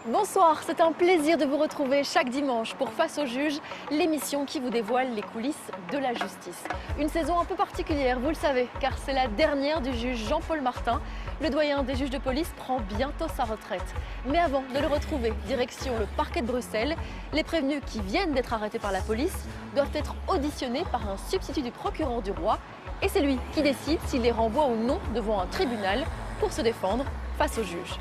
Bonsoir, c'est un plaisir de vous retrouver chaque dimanche pour Face au juge, l'émission qui vous dévoile les coulisses de la justice. Une saison un peu particulière, vous le savez, car c'est la dernière du juge Jean-Paul Martin. Le doyen des juges de police prend bientôt sa retraite. Mais avant de le retrouver, direction le parquet de Bruxelles, les prévenus qui viennent d'être arrêtés par la police doivent être auditionnés par un substitut du procureur du roi. Et c'est lui qui décide s'il les renvoie ou non devant un tribunal pour se défendre face au juge.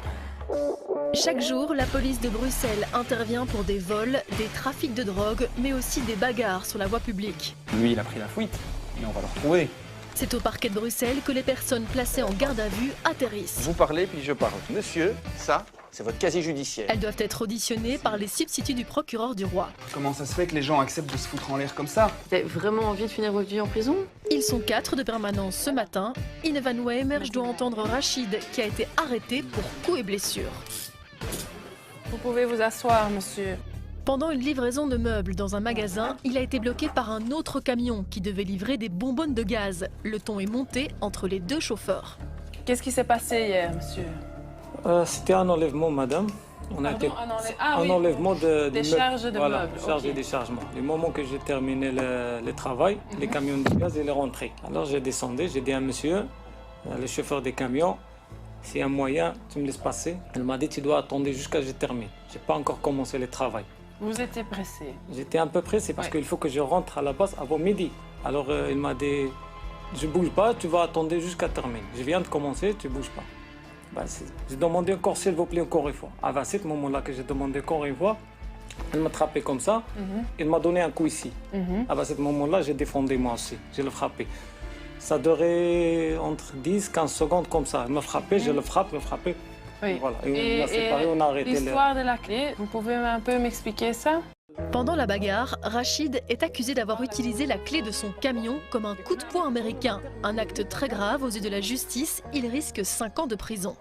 Chaque jour, la police de Bruxelles intervient pour des vols, des trafics de drogue, mais aussi des bagarres sur la voie publique. Lui, il a pris la fuite, mais on va le retrouver. C'est au parquet de Bruxelles que les personnes placées en garde à vue atterrissent. Vous parlez, puis je parle. Monsieur, ça, c'est votre casier judiciaire. Elles doivent être auditionnées par les substituts du procureur du roi. Comment ça se fait que les gens acceptent de se foutre en l'air comme ça? T'as vraiment envie de finir votre vie en prison? Ils sont 4 de permanence ce matin. Inevan Weimers doit entendre Rachid qui a été arrêté pour coups et blessures. Vous pouvez vous asseoir, monsieur. Pendant une livraison de meubles dans un magasin, il a été bloqué par un autre camion qui devait livrer des bonbonnes de gaz. Le ton est monté entre les deux chauffeurs. Qu'est-ce qui s'est passé hier, monsieur? C'était un enlèvement, madame. Un enlèvement de des meubles. charges de voilà, meubles. charges Ok. et déchargements. Le moment que j'ai terminé le travail, les camions de gaz, il est rentré. Alors j'ai descendu, j'ai dit à un monsieur, le chauffeur des camions, s'il y a un moyen, tu me laisses passer. Il m'a dit, tu dois attendre jusqu'à ce que je termine. Je n'ai pas encore commencé le travail. Vous étiez pressé. J'étais un peu pressé parce qu'il faut que je rentre à la base avant midi. Alors il m'a dit, je ne bouge pas, tu vas attendre jusqu'à terminer. Je viens de commencer, tu ne bouges pas. J'ai demandé encore, s'il vous plaît, encore une fois. À ce moment-là que j'ai demandé encore une fois, il m'a frappé comme ça, il m'a donné un coup ici. À ce moment-là, j'ai défendu moi aussi, je l'ai frappé. Ça durait entre 10-15 secondes comme ça. Il m'a frappé, je le frappe, il m'a frappé. Oui. Voilà. Et on a séparé, on a arrêté. L'histoire de la clé, vous pouvez un peu m'expliquer ça? Pendant la bagarre, Rachid est accusé d'avoir utilisé la clé de son camion comme un coup de poing américain. Un acte très grave aux yeux de la justice, il risque 5 ans de prison.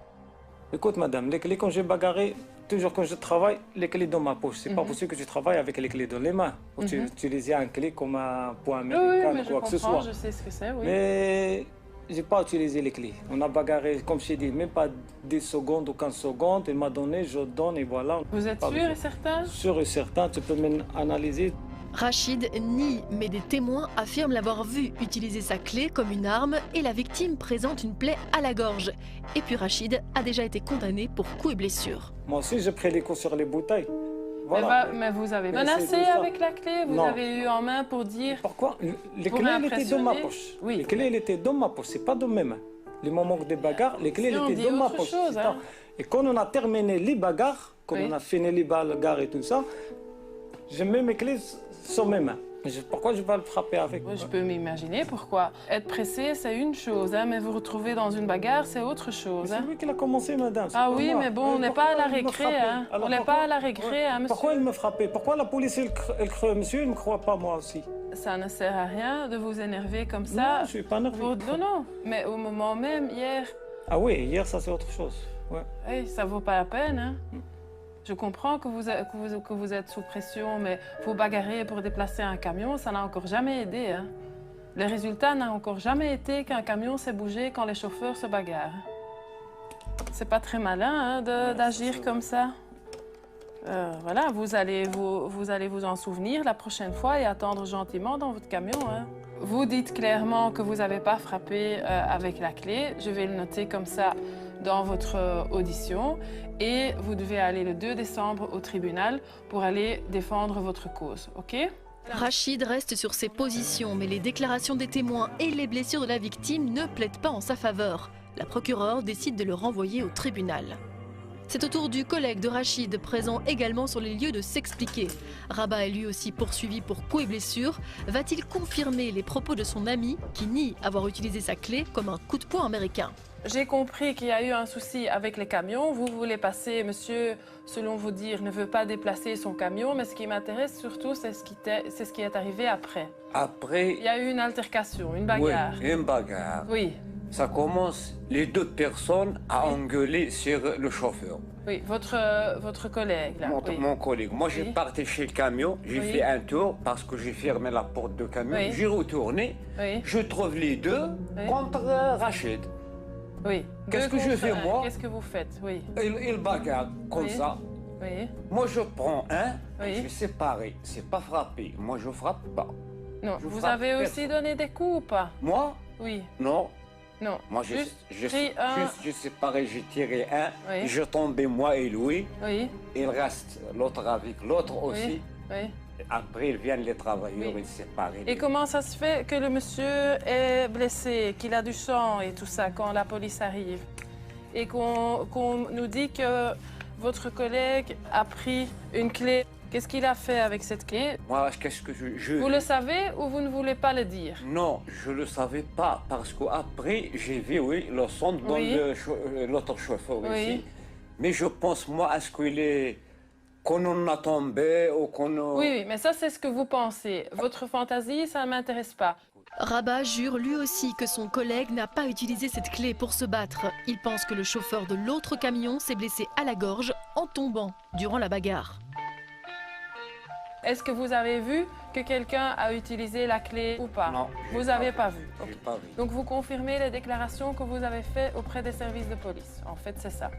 Écoute, madame, les clés, quand j'ai bagarré, toujours quand je travaille, les clés dans ma poche. C'est pas possible que tu travailles avec les clés dans les mains. Ou tu utilises un clé comme un poing américain Oui, mais ou quoi que ce je comprends, soit. je sais ce que c'est, oui. Mais j'ai pas utilisé les clés. On a bagarré, comme je t'ai dit, même pas 10 secondes ou 15 secondes. Il m'a donné, je donne et voilà. Vous êtes sûr et certain? Sûr et certain, tu peux même analyser. Rachid nie, mais des témoins affirment l'avoir vu utiliser sa clé comme une arme et la victime présente une plaie à la gorge. Et puis Rachid a déjà été condamné pour coups et blessures. Moi aussi, j'ai pris les coups sur les bouteilles. Voilà. Mais vous avez Mais menacé c'est tout ça. avec la clé? Vous Non. avez eu en main pour dire... Pourquoi? Les Pour clés, elles étaient dans ma impressionner? poche. Oui. Les clés, elles étaient dans ma poche, c'est pas dans mes mains. Le moment des bagarres, les clés, Si on elles étaient dit dans ma autre poche. chose, c'est hein. ça. Et quand on a terminé les bagarres, quand Oui. on a fini les bagarres et tout ça, je mets mes clés sur mes mains. Pourquoi je vais le frapper avec? Oui, je peux m'imaginer pourquoi. Être pressé, c'est une chose, hein, mais vous retrouver dans une bagarre, c'est autre chose. C'est Hein. lui qui l'a commencé, madame. c'est Ah pas oui, moi. mais bon, on n'est Pourquoi pas à la il me récré, frappait? hein. Alors On n'est pourquoi- pas à la récré, hein, monsieur. Pourquoi il me frappait? Pourquoi la police, elle croit monsieur, il ne me croit pas moi aussi? Ça ne sert à rien de vous énerver comme ça. Non, je suis pas nerveux. Non, mais au moment même, hier, Ah oui, hier, ça c'est autre chose. Ouais. hey, ça vaut pas la peine. Hein. Je comprends que vous êtes sous pression, mais vous bagarrer pour déplacer un camion, ça n'a encore jamais aidé. Hein. Le résultat n'a encore jamais été qu'un camion s'est bougé quand les chauffeurs se bagarrent. C'est pas très malin hein, d'agir comme ça. Voilà, vous allez vous en souvenir la prochaine fois et attendre gentiment dans votre camion. Hein. Vous dites clairement que vous n'avez pas frappé avec la clé. Je vais le noter comme ça dans votre audition. Et vous devez aller le 2 décembre au tribunal pour aller défendre votre cause, ok? Rachid reste sur ses positions, mais les déclarations des témoins et les blessures de la victime ne plaident pas en sa faveur. La procureure décide de le renvoyer au tribunal. C'est au tour du collègue de Rachid, présent également sur les lieux, de s'expliquer. Rabat est lui aussi poursuivi pour coups et blessures. Va-t-il confirmer les propos de son ami qui nie avoir utilisé sa clé comme un coup de poing américain? J'ai compris qu'il y a eu un souci avec les camions. Vous voulez passer, monsieur, selon vos dires, ne veut pas déplacer son camion, mais ce qui m'intéresse surtout, c'est ce qui est arrivé après. Après, Il y a eu une altercation, une bagarre. oui, une bagarre. Oui, Ça commence, les deux personnes à engueuler sur le chauffeur, oui, votre collègue, là. Oui. mon collègue. Moi, j'ai Oui. parti chez le camion, j'ai Oui. fait un tour parce que j'ai fermé la porte du camion. Oui. J'ai retourné, Oui. je trouve les deux Oui. contre Rachid. Oui. Qu'est-ce Deux que je contre fais, un. moi? Qu'est-ce que vous faites? Oui. Il bagarre comme Oui. ça. Oui. Moi, je prends un, Oui. je vais séparer. C'est pas frapper. Moi, je frappe pas. Non, Je vous frappe avez aussi personne. donné des coups ou pas? Moi, Oui. non. Non. Moi, j'ai pris un. j'ai séparé, j'ai tiré un, Oui. je tombais moi et Louis. Oui. Il reste l'autre avec l'autre aussi. Oui. Après, ils viennent les travailleurs, Oui. ils séparent. Et comment ça se fait que le monsieur est blessé, qu'il a du sang et tout ça quand la police arrive? Et qu'on nous dit que votre collègue a pris une clé. Qu'est-ce qu'il a fait avec cette clé? Moi, qu'est-ce que je... Vous le savez ou vous ne voulez pas le dire? Non, je ne le savais pas parce qu'après, j'ai vu, oui, le son dans Oui. l'autre chauffeur Oui. ici. Mais je pense, moi, à ce qu'il est... qu'on en a tombé ou qu'on a... Oui, mais ça, c'est ce que vous pensez. Votre fantaisie, ça ne m'intéresse pas. Rabat jure lui aussi que son collègue n'a pas utilisé cette clé pour se battre. Il pense que le chauffeur de l'autre camion s'est blessé à la gorge en tombant durant la bagarre. Est-ce que vous avez vu que quelqu'un a utilisé la clé ou pas? Non. Vous n'avez pas vu. J'ai Ok. pas vu. Donc vous confirmez les déclarations que vous avez faites auprès des services de police. En fait, c'est ça.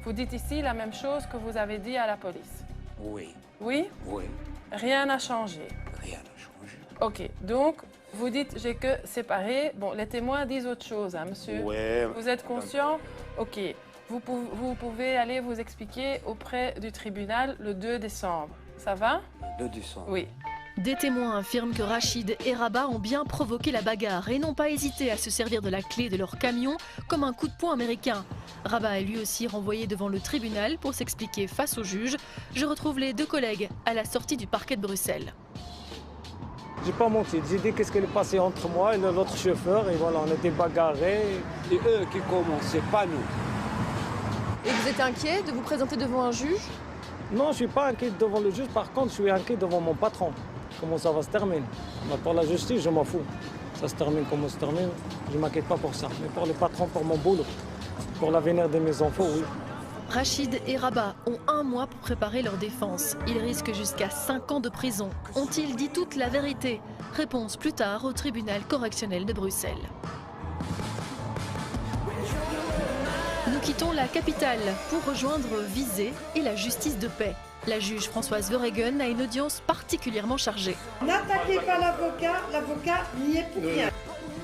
Vous dites ici la même chose que vous avez dit à la police. Oui, Oui? oui, Rien n'a changé. rien n'a changé. Ok. Donc, vous dites j'ai que séparé. Bon, les témoins disent autre chose, hein, monsieur. Ouais. Vous êtes conscient? Ok. Vous pouvez aller vous expliquer auprès du tribunal le 2 décembre. Ça va? Le 2 décembre. Oui. Des témoins affirment que Rachid et Rabat ont bien provoqué la bagarre et n'ont pas hésité à se servir de la clé de leur camion comme un coup de poing américain. Rabat est lui aussi renvoyé devant le tribunal pour s'expliquer face au juge. Je retrouve les deux collègues à la sortie du parquet de Bruxelles. J'ai pas menti, j'ai dit qu'est-ce qui est passé entre moi et l'autre chauffeur et voilà, on était bagarrés. C'est eux qui commencent, c'est pas nous. Et vous êtes inquiet de vous présenter devant un juge? Non, je suis pas inquiet devant le juge, par contre, je suis inquiet devant mon patron. Comment ça va se terminer? Mais pour la justice, je m'en fous. Ça se termine comme ça se termine, je ne m'inquiète pas pour ça. Mais pour le patron, pour mon boulot, pour l'avenir de mes enfants, oui. Rachid et Rabat ont 1 mois pour préparer leur défense. Ils risquent jusqu'à 5 ans de prison. Ont-ils dit toute la vérité? Réponse plus tard au tribunal correctionnel de Bruxelles. Nous quittons la capitale pour rejoindre Visé et la justice de paix. La juge Françoise Verheugen a une audience particulièrement chargée. N'attaquez pas l'avocat n'y est pour rien.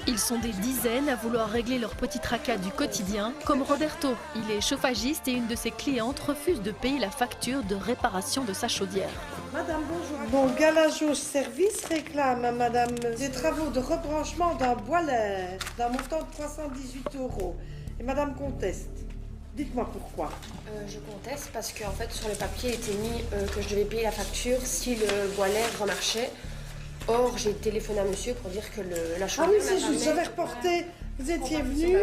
Ils sont des dizaines à vouloir régler leur petit tracas du quotidien, comme Roberto. Il est chauffagiste et une de ses clientes refuse de payer la facture de réparation de sa chaudière. Madame, bonjour. Bon, Galajo Service réclame à madame des travaux de rebranchement d'un boiler d'un montant de 318 €. Et madame conteste. Dites-moi pourquoi. Je conteste parce qu'en fait sur le papier était mis que je devais payer la facture si le boiler remarchait. Or j'ai téléphoné à monsieur pour dire que la Ah chaudière oui, c'est n'a juste, jamais- j'avais reporté. Vous étiez venu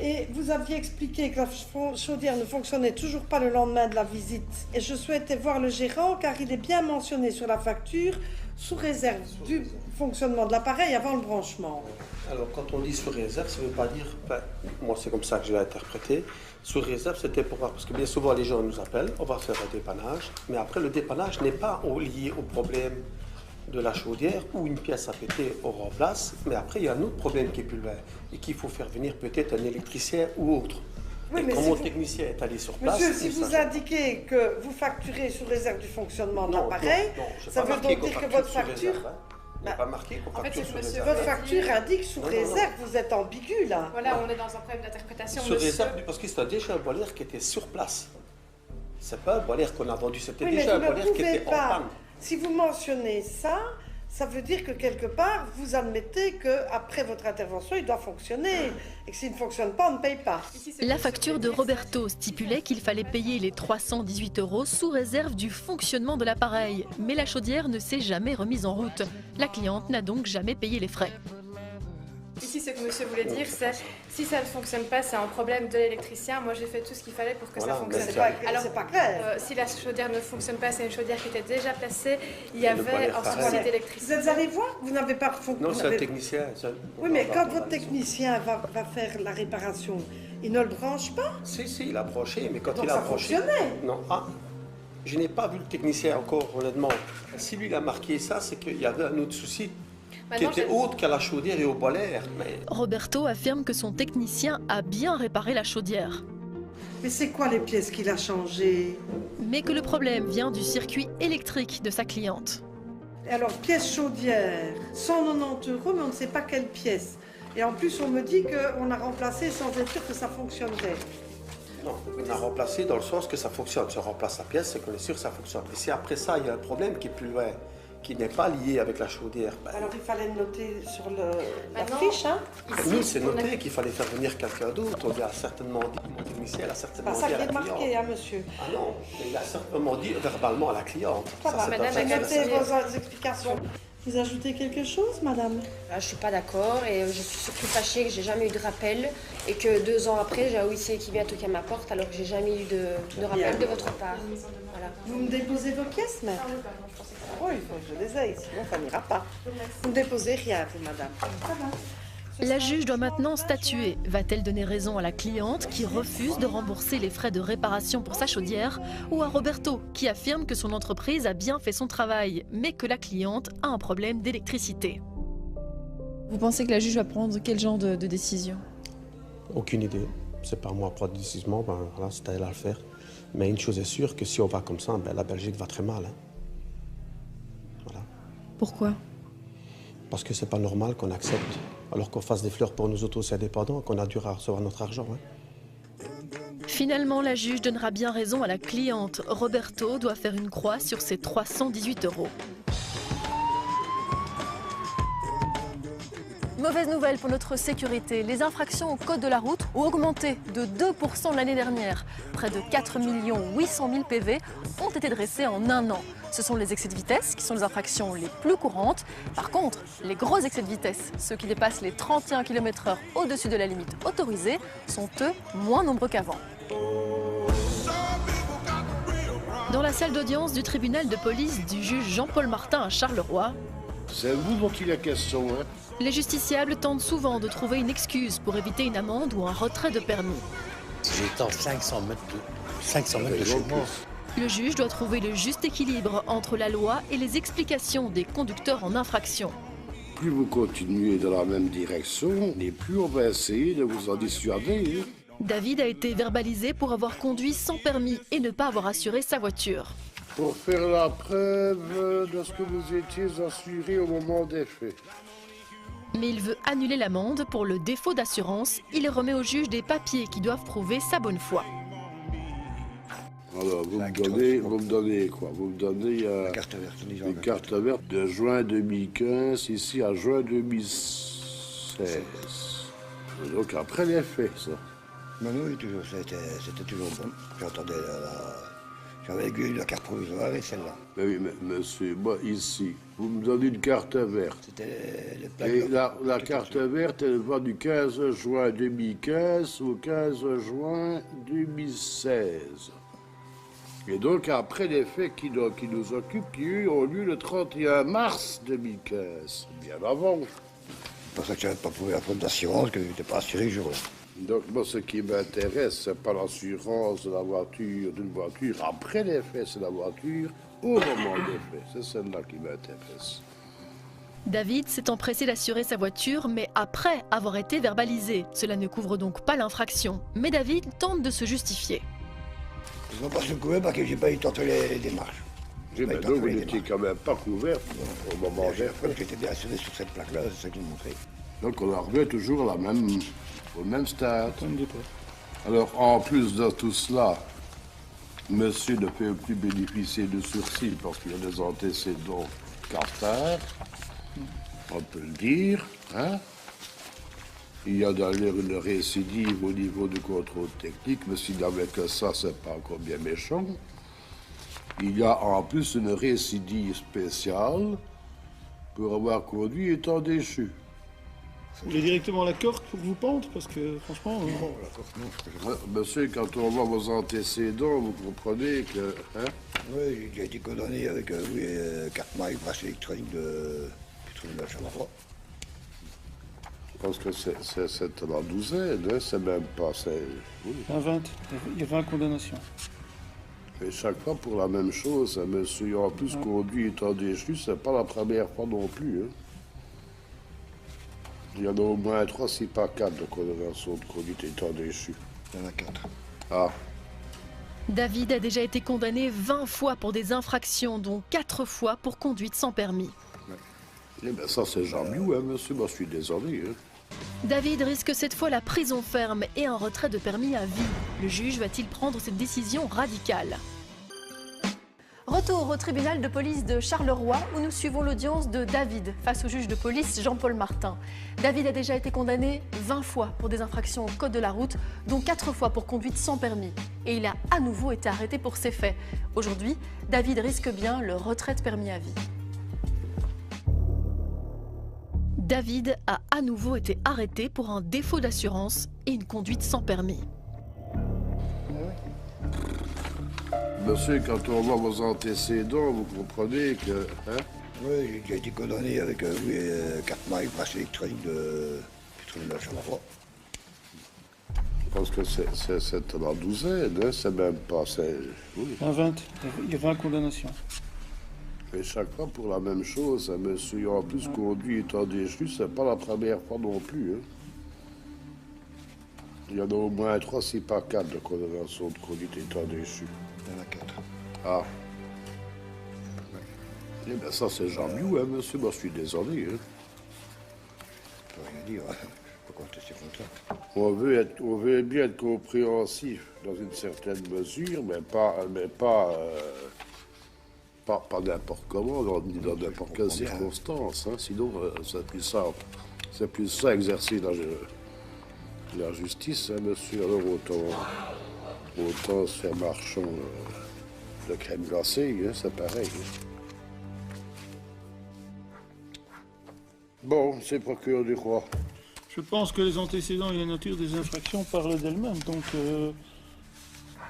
et vous aviez expliqué que la chaudière ne fonctionnait toujours pas le lendemain de la visite. Et je souhaitais voir le gérant car il est bien mentionné sur la facture sous réserve du fonctionnement de l'appareil avant le branchement. Alors, quand on dit sous réserve, ça ne veut pas dire, moi c'est comme ça que je l'ai interprété, sous réserve c'était pour voir, parce que bien souvent les gens nous appellent, on va faire un dépannage, mais après le dépannage n'est pas lié au problème de la chaudière où une pièce a pété, on remplace, mais après il y a un autre problème qui est plus loin et qu'il faut faire venir peut-être un électricien ou autre. Oui, et mais quand si mon vous- technicien est allé sur place... Monsieur, si il vous s'agit- indiquez que vous facturez sous réserve du fonctionnement de Non, l'appareil, non, j'ai ça pas veut marqué donc qu'on dire que facture votre sous facture... réserve, hein. Il n'y a pas marqué qu'on En fait, facture c'est sous que monsieur réserve. Votre facture indique sous Non, non, réserve, vous êtes ambigu là. Voilà, on est dans un problème d'interprétation. Sur monsieur. réserve, parce que c'était déjà un boiler qui était sur place. C'est pas un boiler qu'on a vendu, c'était Oui, mais déjà un vous ne boiler qui pouvez était en pas. panne. Si vous mentionnez ça, ça veut dire que quelque part, vous admettez qu'après votre intervention, il doit fonctionner. Et que s'il ne fonctionne pas, on ne paye pas. La facture de Roberto stipulait qu'il fallait payer les 318 € sous réserve du fonctionnement de l'appareil. Mais la chaudière ne s'est jamais remise en route. La cliente n'a donc jamais payé les frais. Ici, ce que monsieur voulait dire, c'est si ça ne fonctionne pas, c'est un problème de l'électricien. Moi, j'ai fait tout ce qu'il fallait pour que Voilà, ça mais fonctionne. Alors, c'est pas clair. Si la chaudière ne fonctionne pas, c'est une chaudière qui était déjà placée. Il y Le avait boiler, un pareil. souci Vous d'électricité. êtes allé voir, vous n'avez pas... Non, vous c'est un n'avez- technicien. Oui, mais quand votre technicien va faire la réparation, il ne le branche pas. Si, il a branché, mais quand Donc il a ça branché... fonctionnait. Non, je n'ai pas vu le technicien encore, honnêtement. Si lui, il a marqué ça, c'est qu'il y avait un autre souci qui Maintenant, était j'ai- autre qu'à la chaudière et au boiler. Mais Roberto affirme que son technicien a bien réparé la chaudière. Mais c'est quoi les pièces qu'il a changées? Mais que le problème vient du circuit électrique de sa cliente. Alors, pièce chaudière, 190 €, mais on ne sait pas quelle pièce. Et en plus, on me dit qu'on a remplacé sans être sûr que ça fonctionnerait. Non, on a remplacé dans le sens que ça fonctionne. Si on remplace la pièce, c'est qu'on est sûr que ça fonctionne. Et si après ça, il y a un problème qui est plus loin, qui n'est pas lié avec la chaudière. Alors, il fallait noter sur la Maintenant, fiche, hein? Oui, c'est noté qu'il fallait faire venir quelqu'un d'autre. On lui a certainement dit, mon technicien a certainement C'est pas dit ça à qui la est cliente. marqué, hein, monsieur? Ah non, mais il a certainement dit verbalement à la cliente. Ça va, c'est madame, un fait. notez vos explications. Vous ajoutez quelque chose, madame? Là, je suis pas d'accord et je suis surtout fâchée que j'ai jamais eu de rappel et que 2 ans après, j'ai un huissier qui vient toquer à ma porte alors que j'ai jamais eu de rappel de votre part. Voilà. Vous me déposez vos pièces, maître? Oui, il faut que je les aille, sinon ça n'ira pas. Vous ne déposez rien, vous, madame. Ça va. La juge doit maintenant statuer. Va-t-elle donner raison à la cliente qui refuse de rembourser les frais de réparation pour sa chaudière ou à Roberto qui affirme que son entreprise a bien fait son travail mais que la cliente a un problème d'électricité? Vous pensez que la juge va prendre quel genre de décision? Aucune idée. C'est pas moi à prendre de décision, ben, voilà, c'est à elle à le faire. Mais une chose est sûre, que si on va comme ça, ben, la Belgique va très mal. Hein. Voilà. Pourquoi? Parce que c'est pas normal qu'on accepte, alors qu'on fasse des fleurs pour nous autres aussi indépendants, qu'on a dû recevoir notre argent. Hein. Finalement, la juge donnera bien raison à la cliente. Roberto doit faire une croix sur ses 318 €. Mauvaise nouvelle pour notre sécurité. Les infractions au code de la route ont augmenté de 2% l'année dernière. Près de 4 800 000 PV ont été dressés en un an. Ce sont les excès de vitesse qui sont les infractions les plus courantes. Par contre, les gros excès de vitesse, ceux qui dépassent les 31 km/h au-dessus de la limite autorisée, sont eux moins nombreux qu'avant. Dans la salle d'audience du tribunal de police du juge Jean-Paul Martin à Charleroi, c'est vous dont il est question, hein? Les justiciables tentent souvent de trouver une excuse pour éviter une amende ou un retrait de permis. J'étais en 500 mètres de chez moi. Le juge doit trouver le juste équilibre entre la loi et les explications des conducteurs en infraction. Plus vous continuez dans la même direction, et plus on va essayer de vous en dissuader. David a été verbalisé pour avoir conduit sans permis et ne pas avoir assuré sa voiture. Pour faire la preuve de ce que vous étiez assuré au moment des faits. Mais il veut annuler l'amende pour le défaut d'assurance. Il remet au juge des papiers qui doivent prouver sa bonne foi. Alors, vous me donnez quoi? Vous me donnez une carte verte de juin 2015 ici à juin 2016. Donc après les faits, ça. Oui, toujours, c'était toujours bon. J'entendais j'avais vu la carte provisoire et celle-là. Mais oui, mais monsieur, moi ici, vous me donnez une carte verte. C'était Et la carte verte, elle va du 15 juin 2015 au 15 juin 2016. Et donc, après les faits qui nous occupent, qui ont lieu le 31 mars 2015, bien avant. C'est pour ça que je n'avais pas prouvé la faute d'assurance, que je n'étais pas assuré le jour-là. Donc, moi, ce qui m'intéresse, c'est pas l'assurance de la voiture, d'une voiture après les faits, c'est la voiture au moment des faits. C'est celle-là qui m'intéresse. David s'est empressé d'assurer sa voiture, mais après avoir été verbalisé. Cela ne couvre donc pas l'infraction. Mais David tente de se justifier. Ils n'ont pas se couvert parce que j'ai pas eu tenté les démarches. Oui, mais donc, vous n'étiez quand même pas couvert au moment des faits. J'étais bien assuré sur cette plaque-là, c'est ça qu'ils m'ont montré. Donc, on en revient toujours au même stade. Alors, en plus de tout cela, monsieur ne peut plus bénéficier de sursis parce qu'il y a des antécédents carters, on peut le dire, hein? Il y a d'ailleurs une récidive au niveau du contrôle technique, mais s'il n'avait que ça, c'est pas encore bien méchant. Il y a en plus une récidive spéciale pour avoir conduit étant déchu. Vous voulez directement la corde pour que vous pente? Parce que franchement... Non, la corde, non. Monsieur, quand on voit vos antécédents, vous comprenez que... Hein? Oui, j'ai été condamné avec carte-maille, bracelet électronique du tribunal Charleroi. Parce que c'est la douzaine, hein? C'est même pas... Oui. Il y a 20 condamnations. Et chaque fois pour la même chose, monsieur, en plus conduit étant déchu, c'est pas la première fois non plus, hein? Il y en a au moins 3, si pas 4 de condamnations de conduite étant déchu. Il y en a 4. Ah. David a déjà été condamné 20 fois pour des infractions, dont 4 fois pour conduite sans permis. Eh bien, ça, c'est jamais où, hein, monsieur? Moi, je suis désolé. Hein. David risque cette fois la prison ferme et un retrait de permis à vie. Le juge va-t-il prendre cette décision radicale? Retour au tribunal de police de Charleroi où nous suivons l'audience de David face au juge de police Jean-Paul Martin. David a déjà été condamné 20 fois pour des infractions au code de la route, dont 4 fois pour conduite sans permis. Et il a à nouveau été arrêté pour ces faits. Aujourd'hui, David risque bien le retrait de permis à vie. David a à nouveau été arrêté pour un défaut d'assurance et une conduite sans permis. Monsieur, quand on voit vos antécédents, vous comprenez que... Hein? Oui, j'ai été condamné avec carte maille, bracelet électronique de tribunal de Charleroi. Parce que c'est la douzaine, hein? C'est même pas... Oui. Il y a 20 condamnations. Et chaque fois pour la même chose, hein, monsieur. En plus, conduit étant déchu, c'est pas la première fois non plus. Hein. Il y en a au moins 3, si pas 4 de condamnations de conduite étant déchu. Il y en a 4. Ah. Eh bien, ça, c'est jamais où, hein, monsieur? Moi, je suis désolé. Hein. Je peux rien dire. Hein. Je peux contester contre ça. On veut bien être compréhensif dans une certaine mesure, mais pas n'importe comment, ni dans n'importe quelle circonstance. Hein. Sinon, c'est plus simple. C'est plus ça, exercer la justice, hein, monsieur. Alors, autant se faire marchand de crème glacée, hein, c'est pareil. Hein. Bon, c'est procureur du roi. Je pense que les antécédents et la nature des infractions parlent d'elles-mêmes, donc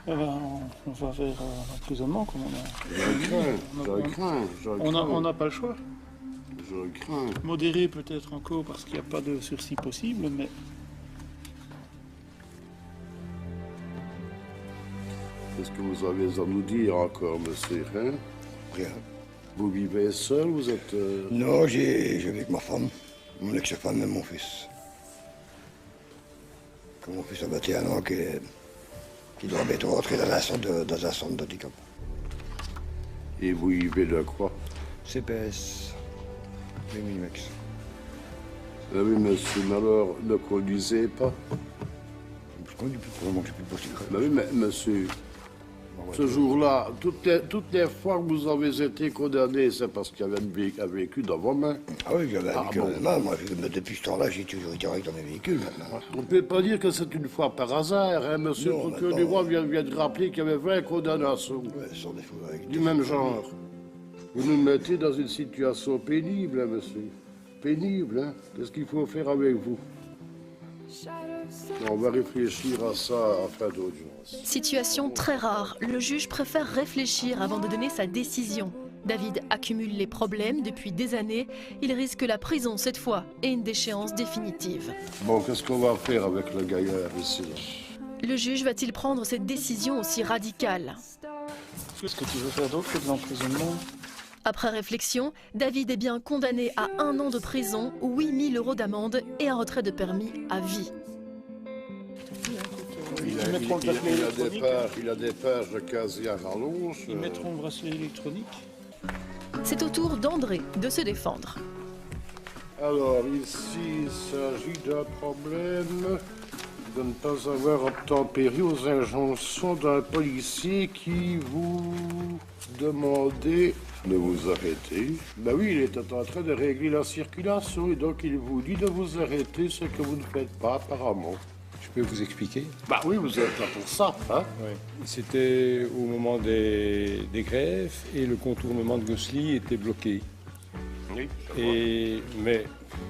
on va vers l'emprisonnement comme on a. On n'a pas le choix. Je crains. Modéré peut-être encore parce qu'il n'y a pas de sursis possible, mais... Qu'est-ce que vous avez à nous dire encore, monsieur? Hein? Rien. Vous vivez seul, vous êtes... Non, j'ai avec ma femme, mon ex-femme et mon fils. Comme mon fils a 21 ans, qui doit bientôt rentrer dans un centre d'handicap. Et vous vivez de quoi? CPS, les Minimex. Ah oui, monsieur, mais alors, ne conduisez pas? Je conduis plus pour le moment, j'ai plus de possible. Bah oui, mais monsieur, ce jour-là, toutes les fois que vous avez été condamné, c'est parce qu'il y avait un véhicule dans vos mains? Ah oui, j'avais un véhicule dans les mains. Moi, depuis ce temps-là, j'ai toujours été avec dans mes véhicules maintenant. On ne peut pas dire que c'est une fois par hasard, hein, monsieur. Le procureur du roi vient de rappeler qu'il y avait 20 condamnations. Ouais, sans défaut, du même genre. Vous nous mettez dans une situation pénible, hein, monsieur. Pénible, hein. Qu'est-ce qu'il faut faire avec vous? On va réfléchir à ça en fin d'audience. Situation très rare. Le juge préfère réfléchir avant de donner sa décision. David accumule les problèmes depuis des années. Il risque la prison cette fois et une déchéance définitive. Bon, qu'est-ce qu'on va faire avec le gaillard ici? Le juge va-t-il prendre cette décision aussi radicale? Qu'est-ce que tu veux faire d'autre que de l'emprisonnement? Après réflexion, David est bien condamné à 1 an de prison, 8 000 € d'amende et un retrait de permis à vie. Il a des pages de casier à rallonge. Ils mettront le bracelet électronique. C'est au tour d'André de se défendre. Alors, ici, il s'agit d'un problème de ne pas avoir obtempéré aux injonctions d'un policier qui vous demandait de vous arrêter. Ben oui, il était en train de régler la circulation et donc il vous dit de vous arrêter, ce que vous ne faites pas apparemment. Je peux vous expliquer? Bah oui, vous êtes là pour ça, hein? Oui. C'était au moment des grèves et le contournement de Gosselies était bloqué. Oui, mais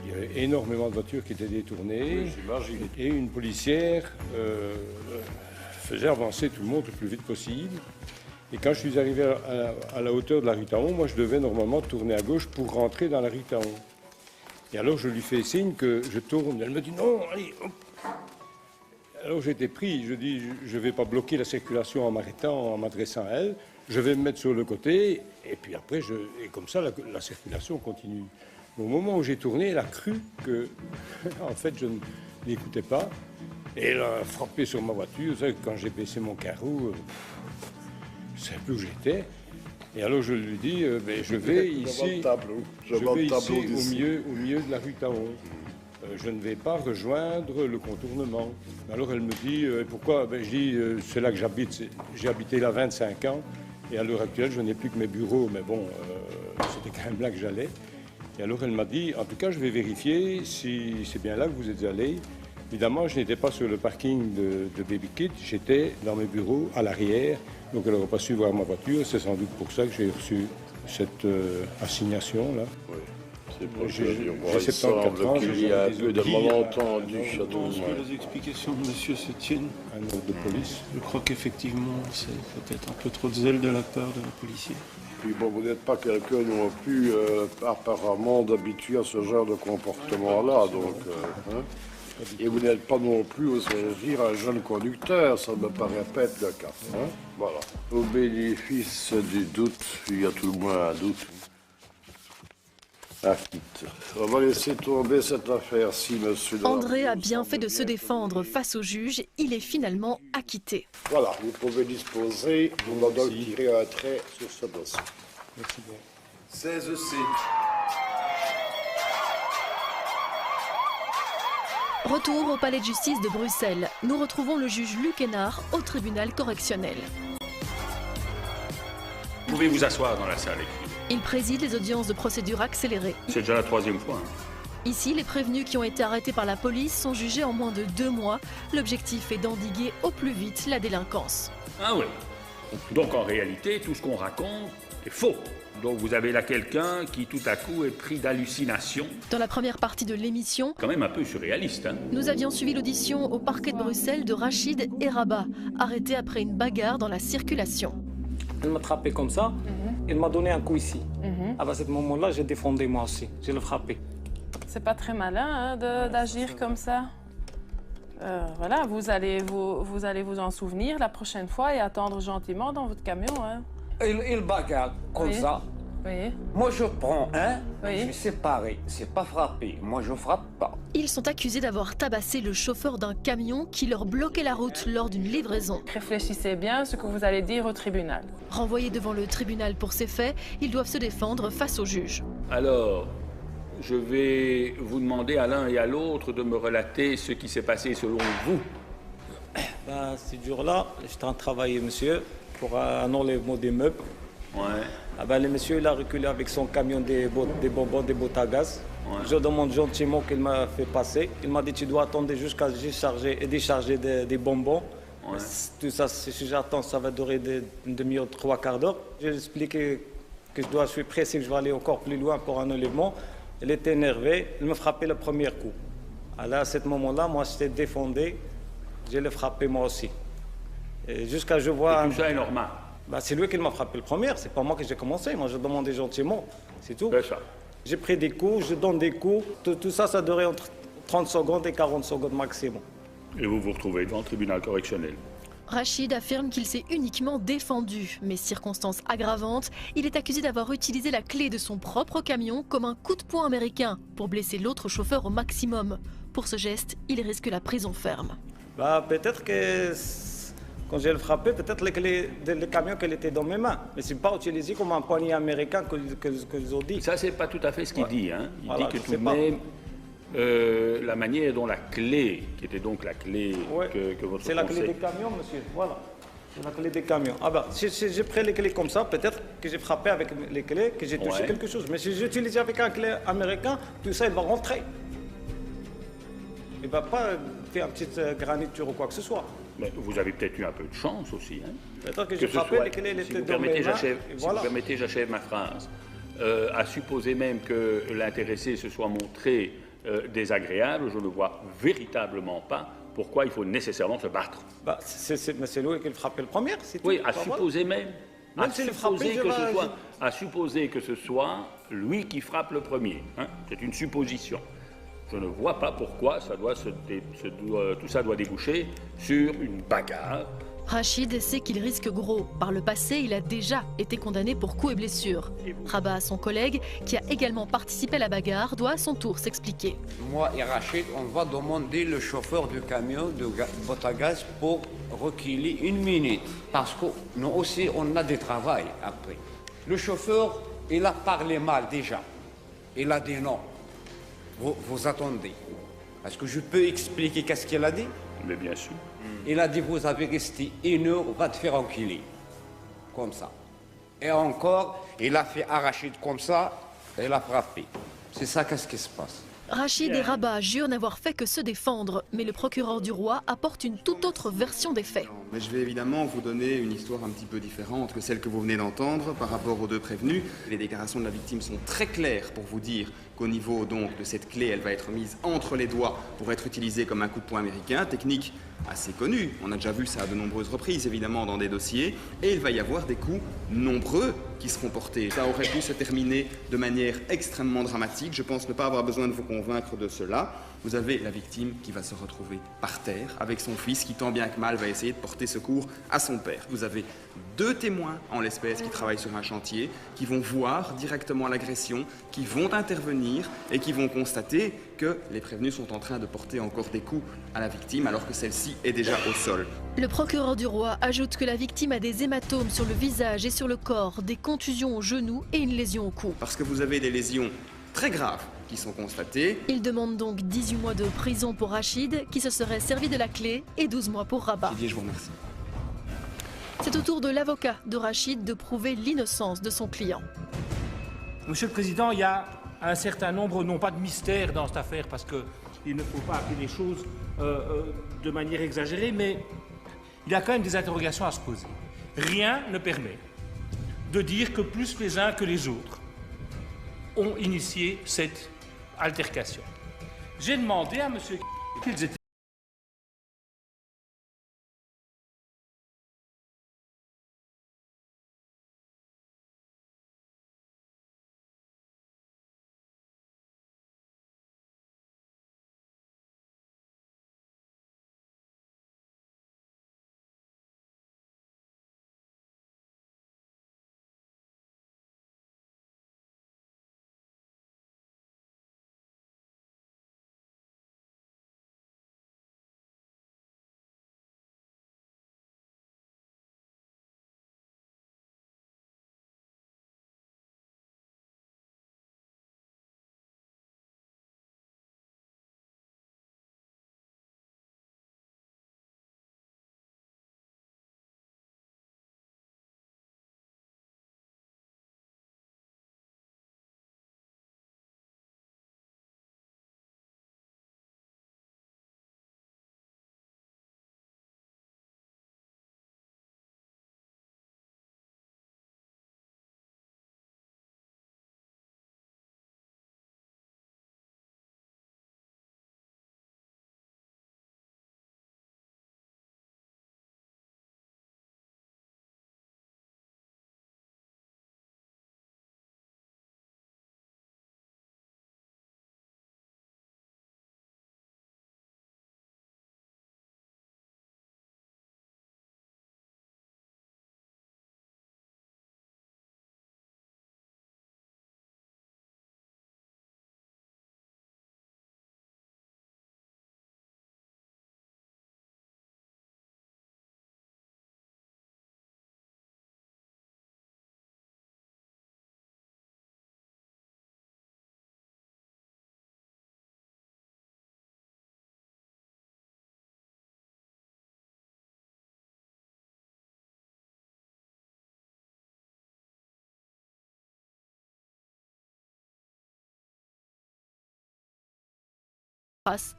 il y avait énormément de voitures qui étaient détournées. Oui, j'imagine. Et une policière faisait avancer tout le monde le plus vite possible. Et quand je suis arrivé à la hauteur de la rue Taon, moi je devais normalement tourner à gauche pour rentrer dans la rue Taon. Et alors je lui fais signe que je tourne. Elle me dit non, allez, hop. Alors j'étais pris, je dis, je ne vais pas bloquer la circulation en m'arrêtant, en m'adressant à elle, je vais me mettre sur le côté, et puis après, et comme ça, la circulation continue. Au moment où j'ai tourné, elle a cru que, en fait, je ne l'écoutais pas, Et elle a frappé sur ma voiture. Vous savez, quand j'ai baissé mon carreau, je ne savais plus où j'étais. Et alors je lui dis, je vais ici, au milieu de la rue Taon. Je ne vais pas rejoindre le contournement. Alors elle me dit, pourquoi? Je dis, c'est là que j'habite. J'ai habité là 25 ans. Et à l'heure actuelle, je n'ai plus que mes bureaux. Mais bon, c'était quand même là que j'allais. Et alors elle m'a dit, en tout cas, je vais vérifier si c'est bien là que vous êtes allé. Évidemment, je n'étais pas sur le parking de Baby Kit. J'étais dans mes bureaux, à l'arrière. Donc elle n'aurait pas su voir ma voiture. C'est sans doute pour ça que j'ai reçu cette assignation-là. Oui. J'ai 74 ans, qu'il y a un peu de malentendu. Je pense que les explications de monsieur se tiennent. Un ordre de police. Je crois qu'effectivement, c'est peut-être un peu trop de zèle de la part de la policier. Puis bon, vous n'êtes pas quelqu'un non plus apparemment d'habitué à ce genre de comportement-là, donc. Et vous n'êtes pas non plus, oserais dire, un jeune conducteur, ça me paraît pas être le cas. Voilà. Au bénéfice du doute, il y a tout le moins un doute. On va laisser tomber cette affaire-ci, monsieur. André a bien fait de se défendre face au juge. Il est finalement acquitté. Voilà, vous pouvez disposer. Vous m'en donc tirer un trait sur ce dossier. Merci bien. 16C. Retour au palais de justice de Bruxelles. Nous retrouvons le juge Luc Hénard au tribunal correctionnel. Vous pouvez vous asseoir dans la salle. Il préside les audiences de procédure accélérée. C'est déjà la 3e fois. Ici, les prévenus qui ont été arrêtés par la police sont jugés en moins de 2 mois. L'objectif est d'endiguer au plus vite la délinquance. Ah oui. Donc en réalité, tout ce qu'on raconte est faux. Donc vous avez là quelqu'un qui tout à coup est pris d'hallucination. Dans la première partie de l'émission, quand même un peu surréaliste, hein. Nous avions suivi l'audition au parquet de Bruxelles de Rachid Eraba, arrêté après une bagarre dans la circulation. Elle m'a frappé comme ça, il m'a donné un coup ici. À ce moment-là, j'ai défendu moi aussi, je l'ai frappé. C'est pas très malin d'agir comme ça. Voilà, vous allez vous en souvenir la prochaine fois et attendre gentiment dans votre camion. Hein. Il bagarre comme ça. Oui. Moi, je prends un, oui. Je suis séparé. C'est pas frappé. Moi, je frappe pas. Ils sont accusés d'avoir tabassé le chauffeur d'un camion qui leur bloquait la route lors d'une livraison. Réfléchissez bien à ce que vous allez dire au tribunal. Renvoyés devant le tribunal pour ces faits, ils doivent se défendre face au juge. Alors, je vais vous demander à l'un et à l'autre de me relater ce qui s'est passé selon vous. Ce jour-là, j'étais en train de travailler, monsieur, pour un enlèvement des meubles. Ouais. Le monsieur, il a reculé avec son camion des bonbons, des bottes à gaz. Ouais. Je demande gentiment qu'il m'a fait passer. Il m'a dit, tu dois attendre jusqu'à décharger et décharger des bonbons. Ouais. Tout ça, si j'attends, ça va durer une demi-heure, 3 quarts d'heure. J'ai expliqué que je suis pressé, que je vais aller encore plus loin pour un enlèvement. Il était énervé, il me frappait le premier coup. Alors à ce moment-là, moi, j'étais défendu. Je l'ai frappé moi aussi. Jusqu'à je vois... Et tout ça est normal. C'est lui qui m'a frappé le premier, c'est pas moi que j'ai commencé. Moi, je demandais gentiment, c'est tout. C'est ça. J'ai pris des coups, je donne des coups. Tout ça, ça durait entre 30 secondes et 40 secondes maximum. Et vous vous retrouvez devant le tribunal correctionnel. Rachid affirme qu'il s'est uniquement défendu, mais circonstance aggravante, il est accusé d'avoir utilisé la clé de son propre camion comme un coup de poing américain pour blesser l'autre chauffeur au maximum. Pour ce geste, il risque la prison ferme. Peut-être que quand j'ai le frappé, peut-être les clés du camion qu'elle était dans mes mains. Mais c'est pas utilisé comme un poignet américain qu'ils ont dit. Ça, c'est pas tout à fait ce qu'il dit. Hein. Il dit que tout de pas. même, la manière dont la clé, qui était donc la clé que votre C'est la clé des camions, monsieur. Voilà. C'est la clé des camions. Si j'ai pris les clés comme ça, peut-être que j'ai frappé avec les clés, que j'ai touché quelque chose. Mais si j'ai utilisé avec un clé américain, tout ça, il va rentrer. Il ne va pas faire une petite graniture ou quoi que ce soit. Mais vous avez peut-être eu un peu de chance aussi. Hein, peut-être que j'ai frappé, les clés étaient dans mes mains. Si vous permettez, j'achève ma phrase. À supposer même que l'intéressé se soit montré désagréable, je ne vois véritablement pas pourquoi il faut nécessairement se battre. C'est lui qui le frappait le premier. Oui, à supposer même. Même s'il frappé, à supposer que ce soit lui qui frappe le premier. Hein, c'est une supposition. Je ne vois pas pourquoi tout ça doit déboucher sur une bagarre Rachid sait qu'il risque gros. Par le passé, il a déjà été condamné pour coups et blessures. Rabat, son collègue, qui a également participé à la bagarre, doit à son tour s'expliquer. Moi et Rachid, on va demander le chauffeur du camion de boîte à gaz pour reculer 1 minute. Parce que nous aussi, on a des travails après. Le chauffeur, il a parlé mal déjà. Il a dit non. Vous attendez. Est-ce que je peux expliquer qu'est-ce qu'il a dit? Mais bien sûr. Il a dit, vous avez resté 1 heure, on va te faire enculer. Comme ça. Et encore, il a fait à Rachid comme ça, et il a frappé. C'est ça, qu'est-ce qui se passe? Rachid et Rabat jurent n'avoir fait que se défendre, mais le procureur du roi apporte une toute autre version des faits. Mais je vais évidemment vous donner une histoire un petit peu différente que celle que vous venez d'entendre par rapport aux 2 prévenus. Les déclarations de la victime sont très claires pour vous dire qu'au niveau donc de cette clé, elle va être mise entre les doigts pour être utilisée comme un coup de poing américain, technique assez connue. On a déjà vu ça à de nombreuses reprises évidemment dans des dossiers, et il va y avoir des coups nombreux qui seront portés. Ça aurait pu se terminer de manière extrêmement dramatique. Je pense ne pas avoir besoin de vous convaincre de cela. Vous avez la victime qui va se retrouver par terre avec son fils qui, tant bien que mal, va essayer de porter secours à son père. Vous avez 2 témoins, en l'espèce, qui travaillent sur un chantier, qui vont voir directement l'agression, qui vont intervenir et qui vont constater que les prévenus sont en train de porter encore des coups à la victime alors que celle-ci est déjà au sol. Le procureur du roi ajoute que la victime a des hématomes sur le visage et sur le corps, des contusions au genou et une lésion au cou. Parce que vous avez des lésions très graves qui sont constatées. Il demande donc 18 mois de prison pour Rachid, qui se serait servi de la clé, et 12 mois pour Rabat. Didier, je vous remercie. C'est au tour de l'avocat de Rachid de prouver l'innocence de son client. Monsieur le Président, il y a un certain nombre, non pas de mystères dans cette affaire, parce qu'il ne faut pas appeler les choses de manière exagérée, mais il y a quand même des interrogations à se poser. Rien ne permet de dire que plus les uns que les autres ont initié cette altercation. J'ai demandé à monsieur qu'ils étaient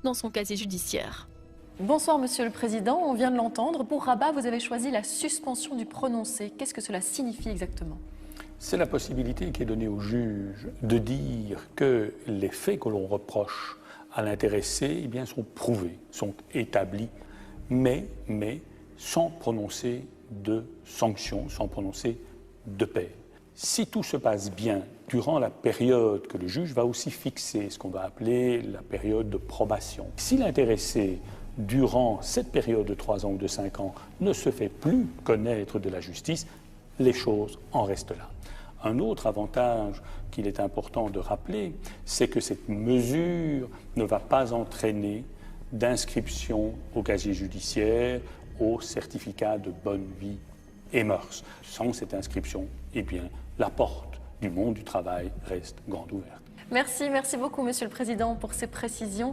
dans son casier judiciaire. Bonsoir Monsieur le Président, on vient de l'entendre. Pour Rabat, vous avez choisi la suspension du prononcé. Qu'est-ce que cela signifie exactement? C'est la possibilité qui est donnée au juge de dire que les faits que l'on reproche à l'intéressé sont prouvés, sont établis, mais sans prononcer de sanctions, sans prononcer de peine. Si tout se passe bien durant la période que le juge va aussi fixer, ce qu'on va appeler la période de probation, si l'intéressé durant cette période de 3 ans ou de 5 ans, ne se fait plus connaître de la justice, les choses en restent là. Un autre avantage qu'il est important de rappeler, c'est que cette mesure ne va pas entraîner d'inscription au casier judiciaire, au certificat de bonne vie et mœurs. Sans cette inscription, eh bien, la porte du monde du travail reste grande ouverte. Merci beaucoup, Monsieur le Président, pour ces précisions.